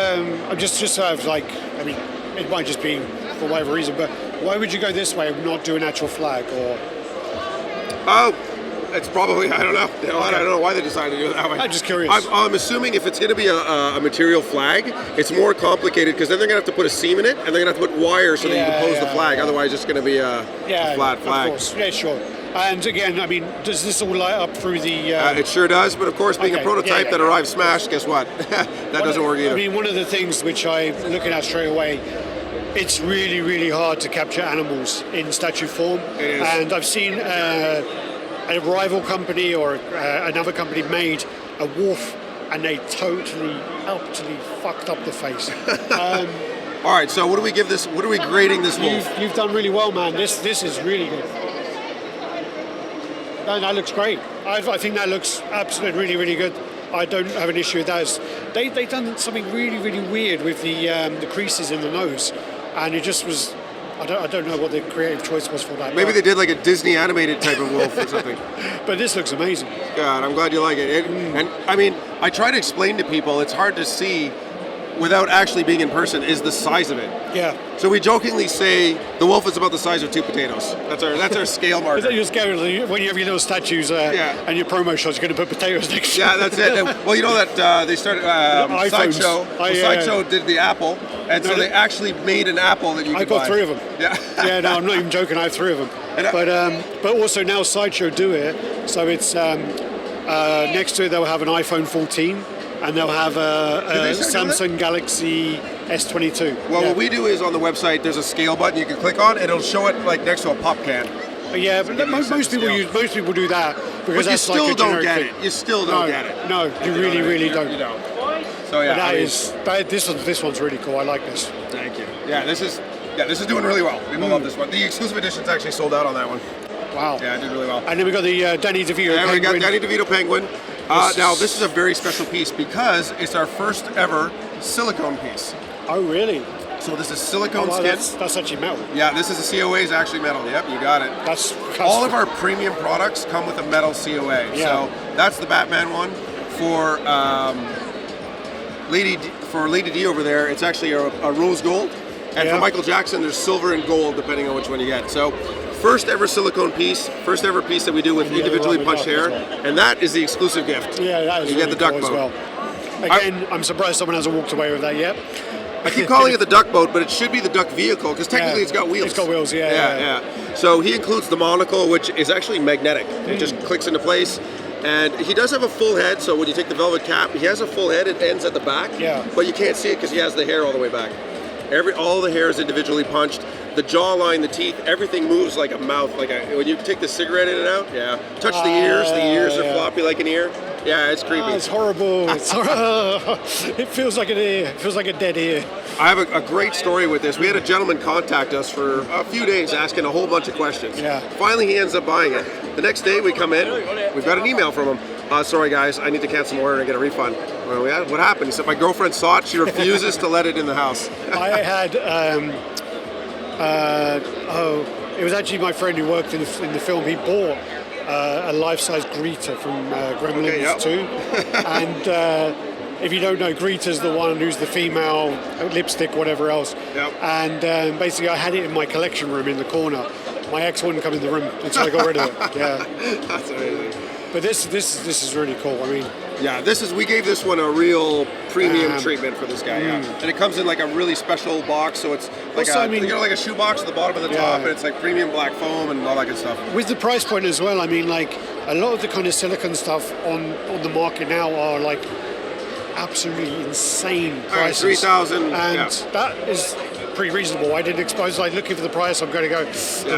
Speaker 1: Just have I mean, it might just be for whatever reason, but why would you go this way and not do an actual flag? Or
Speaker 2: It's probably, I don't know. I don't know why they decided to do it that way.
Speaker 1: I'm just curious.
Speaker 2: I'm assuming if it's going to be a material flag, it's more complicated because then they're going to have to put a seam in it and they're going to have to put wires so that you can pose the flag. Otherwise, it's going to be a flat flag.
Speaker 1: Of course. Yeah, sure. And again, I mean, does this all light up through the...
Speaker 2: it sure does, but of course, being a prototype that arrives smashed, guess what? that doesn't work either.
Speaker 1: I mean, one of the things which I'm looking at straight away, it's really, really hard to capture animals in statue form.
Speaker 2: It is.
Speaker 1: And I've seen a rival company or another company made a wolf, and they totally, utterly fucked up the face.
Speaker 2: All right, so what do we give this? What are we grading this wolf?
Speaker 1: You've done really well, man. This is really good. No, that looks great. I think that looks absolutely really, really good. I don't have an issue with that. They've done something really, really weird with the creases in the nose, and it just was. I don't know what the creative choice was for that.
Speaker 2: Maybe they did like a Disney animated type of wolf or something.
Speaker 1: But this looks amazing.
Speaker 2: God, I'm glad you like it. And I mean, I try to explain to people, it's hard to see without actually being in person, is the size of it.
Speaker 1: Yeah.
Speaker 2: So we jokingly say the wolf is about the size of 2 potatoes. That's our scale marker.
Speaker 1: Is that your scale? When you have your little statues and your promo shots, you're going to put potatoes next to
Speaker 2: Yeah, that's it. Well, you know that they started Sideshow. Sideshow did the apple, and so they actually made an apple that you could buy.
Speaker 1: I got 3 of them.
Speaker 2: Yeah.
Speaker 1: Yeah, no, I'm not even joking. I have 3 of them. But also now Sideshow do it. So it's next to it they'll have an iPhone 14. And they'll have a Samsung Galaxy S22.
Speaker 2: Well, what we do is on the website, there's a scale button you can click on. It'll show it like next to a pop can.
Speaker 1: Yeah, but most people do that because
Speaker 2: but
Speaker 1: that's
Speaker 2: you still
Speaker 1: like a
Speaker 2: don't
Speaker 1: generic
Speaker 2: get
Speaker 1: thing.
Speaker 2: it. You still don't get it.
Speaker 1: No, you really don't.
Speaker 2: You don't. So yeah,
Speaker 1: this one's really cool. I like this.
Speaker 2: Thank you. Yeah, this is doing really well. People love this one. The exclusive edition's actually sold out on that one.
Speaker 1: Wow.
Speaker 2: Yeah, it did really well.
Speaker 1: And then we got the Danny DeVito penguin.
Speaker 2: We got Danny DeVito penguin. Now this is a very special piece because it's our first ever silicone piece.
Speaker 1: Oh really?
Speaker 2: So this is silicone skin.
Speaker 1: That's actually metal.
Speaker 2: Yeah, this is a COA is actually metal. Yep, you got it.
Speaker 1: That's
Speaker 2: all of our premium products come with a metal COA.
Speaker 1: Yeah.
Speaker 2: So that's the Batman one. For Lady D over there, it's actually a rose gold. And for Michael Jackson, there's silver and gold depending on which one you get. So first ever silicone piece, first ever piece that we do with individually punched hair, and that is the exclusive gift.
Speaker 1: Yeah, that is
Speaker 2: you
Speaker 1: really
Speaker 2: get the duck
Speaker 1: cool
Speaker 2: boat.
Speaker 1: As well. Again, I'm surprised someone hasn't walked away with that yet.
Speaker 2: I keep calling it the duck boat, but it should be the duck vehicle because technically it's got wheels.
Speaker 1: It's got wheels, yeah.
Speaker 2: So he includes the monocle, which is actually magnetic. It just clicks into place. And he does have a full head, so when you take the velvet cap, he has a full head. It ends at the back, but you can't see it because he has the hair all the way back. All the hair is individually punched. The jawline, the teeth, everything moves like a mouth. When you take the cigarette in and out, touch the ears are floppy like an ear. Yeah, it's creepy.
Speaker 1: It's horrible. It feels like an ear. It feels like a dead ear.
Speaker 2: I have a great story with this. We had a gentleman contact us for a few days asking a whole bunch of questions.
Speaker 1: Yeah.
Speaker 2: Finally, he ends up buying it. The next day we come in, we've got an email from him. Sorry guys, I need to cancel my order and get a refund. Well, what happened? He said, my girlfriend saw it, she refuses to let it in the house.
Speaker 1: I had, it was actually my friend who worked in the film. He bought a life-size Greta from Gremlins 2. And if you don't know, Greta's the one who's the female lipstick, whatever else.
Speaker 2: Yep.
Speaker 1: And basically I had it in my collection room in the corner. My ex wouldn't come in the room until I got rid of it. Yeah.
Speaker 2: That's amazing.
Speaker 1: But this is really cool. I mean,
Speaker 2: yeah, we gave this one a real premium treatment for this guy. Yeah, and it comes in like a really special box, so it's like like a shoe box at the bottom and the top, and it's like premium black foam and all that good stuff.
Speaker 1: With the price point as well, I mean, like a lot of the kind of silicone stuff on the market now are like absolutely insane prices.
Speaker 2: 3,000,
Speaker 1: and that is pretty reasonable. I didn't expose, like looking for the price, I'm going to go,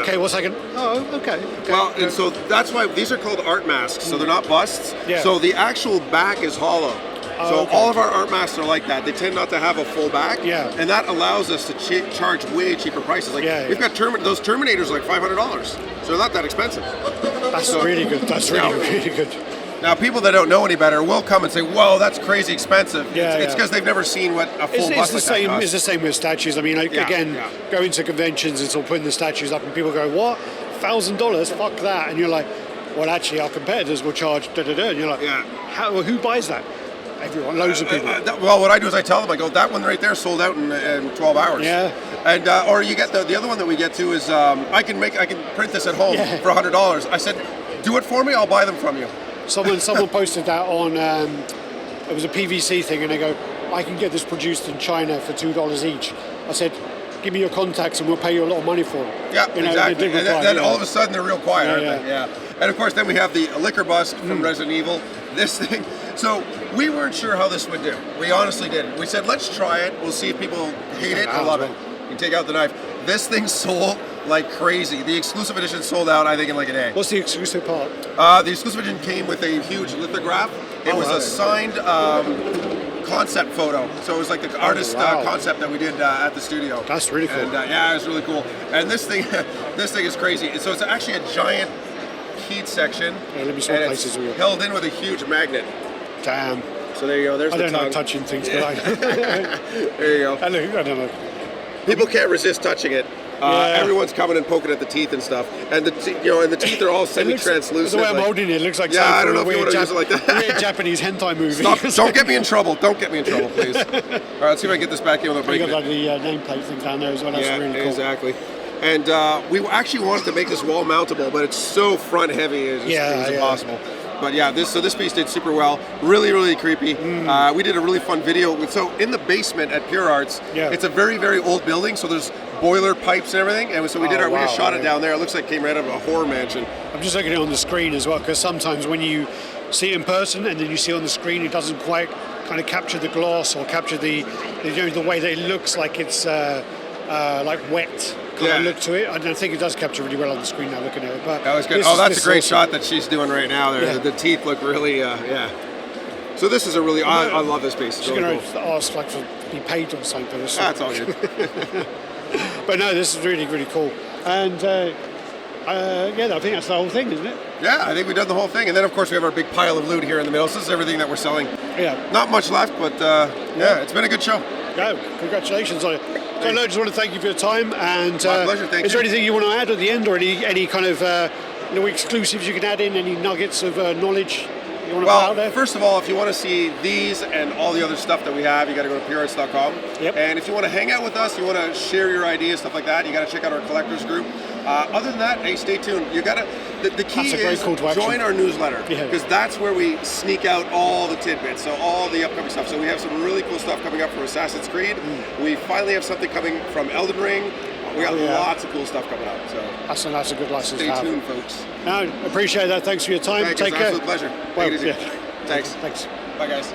Speaker 1: okay, what's I can, okay.
Speaker 2: Well, and so that's why these are called art masks, so they're not busts.
Speaker 1: Yeah.
Speaker 2: So the actual back is hollow. So all of our art masks are like that. They tend not to have a full back, and that allows us to charge way cheaper prices. Like we've got those Terminators like $500, so they're not that expensive.
Speaker 1: That's really good. That's really good.
Speaker 2: Now, people that don't know any better will come and say, "Whoa, that's crazy expensive." It's because they've never seen what a full bust like that costs.
Speaker 1: It's the same with statues. I mean, going to conventions and sort of putting the statues up, and people go, "What? $1,000? Fuck that!" And you're like, "Well, actually, our competitors will charge da da da." And you're like, who buys that?" Everyone, loads of people.
Speaker 2: Well, what I do is I tell them, I go, that one right there sold out in 12 hours.
Speaker 1: Yeah.
Speaker 2: And or you get the other one that we get to is I can print this at home for $100. I said, Do it for me, I'll buy them from you.
Speaker 1: Someone posted that on, it was a PVC thing, and they go, I can get this produced in China for $2 each. I said, give me your contacts and we'll pay you a lot of money for it.
Speaker 2: Yeah, exactly. And then all of a sudden they're real quiet, aren't they?
Speaker 1: Yeah.
Speaker 2: And of course, then we have the liquor bus from Resident Evil. This thing. So we weren't sure how this would do. We honestly didn't. We said, let's try it. We'll see if people hate it or love it. You take out the knife. This thing sold like crazy. The exclusive edition sold out, I think, in like a day.
Speaker 1: What's the exclusive part?
Speaker 2: The exclusive edition came with a huge lithograph. It was a signed concept photo. So it was like the artist concept that we did at the studio.
Speaker 1: That's really cool.
Speaker 2: And yeah, it was really cool. And this thing is crazy. So it's actually a giant heat section.
Speaker 1: Yeah, let me swap places with you.
Speaker 2: Held in with a huge magnet.
Speaker 1: Damn.
Speaker 2: So there you go. There's the tongue.
Speaker 1: I don't like touching things, but I...
Speaker 2: There you go.
Speaker 1: I don't know.
Speaker 2: People can't resist touching it. Everyone's coming and poking at the teeth and stuff, and the teeth are all semi-translucent.
Speaker 1: The way I'm holding it looks like
Speaker 2: I don't know if you want to use it like that.
Speaker 1: Weird Japanese hentai movie.
Speaker 2: Stop! Don't get me in trouble. Don't get me in trouble, please. All right, let's see if I can get this back in without breaking it.
Speaker 1: You got like the nameplate thing down there as well. That's really cool.
Speaker 2: Exactly. And we actually wanted to make this wall mountable, but it's so front heavy, it's impossible. But yeah, this piece did super well. Really, really creepy. We did a really fun video. So in the basement at PureArts, it's a very, very old building. So there's boiler pipes and everything. And so we did we just shot it down there. It looks like it came right out of a horror mansion. I'm
Speaker 1: just looking at it on the screen as well, because sometimes when you see it in person and then you see it on the screen, it doesn't quite kind of capture the gloss or capture the way that it looks like it's like wet. Look to it. I don't think it does capture really well on the screen now looking at it. But
Speaker 2: that was good. That's a great shot that she's doing right now there. The teeth look really, So this is a really, I love this piece.
Speaker 1: She's really going to ask like to be paid or something.
Speaker 2: That's all good.
Speaker 1: But no, this is really, really cool. And I think that's the whole thing, isn't it?
Speaker 2: Yeah, I think we've done the whole thing. And then of course we have our big pile of loot here in the middle. So this is everything that we're selling.
Speaker 1: Yeah.
Speaker 2: Not much left, but it's been a good show.
Speaker 1: Yeah, congratulations on it. So I just want to thank you for your time, and
Speaker 2: my pleasure, thank
Speaker 1: is there anything you want to add at the end, or any kind of exclusives you can add in, any nuggets of knowledge you want to put out there?
Speaker 2: First of all, if you want to see these and all the other stuff that we have, you got to go to purearts.com.
Speaker 1: Yep.
Speaker 2: And if you want to hang out with us, you want to share your ideas, stuff like that, you got to check out our collectors group. Other than that, hey, stay tuned. You got to. The key is join our newsletter, because that's where we sneak out all the tidbits, so all the upcoming stuff. So we have some really cool stuff coming up for Assassin's Creed. We finally have something coming from Elden Ring. We got lots of cool stuff coming up. So
Speaker 1: that's a good license to have.
Speaker 2: Stay tuned, folks.
Speaker 1: No, appreciate that. Thanks for your time.
Speaker 2: Take care. It's an absolute pleasure. Take it easy. Thanks.
Speaker 1: Thanks.
Speaker 2: Bye, guys.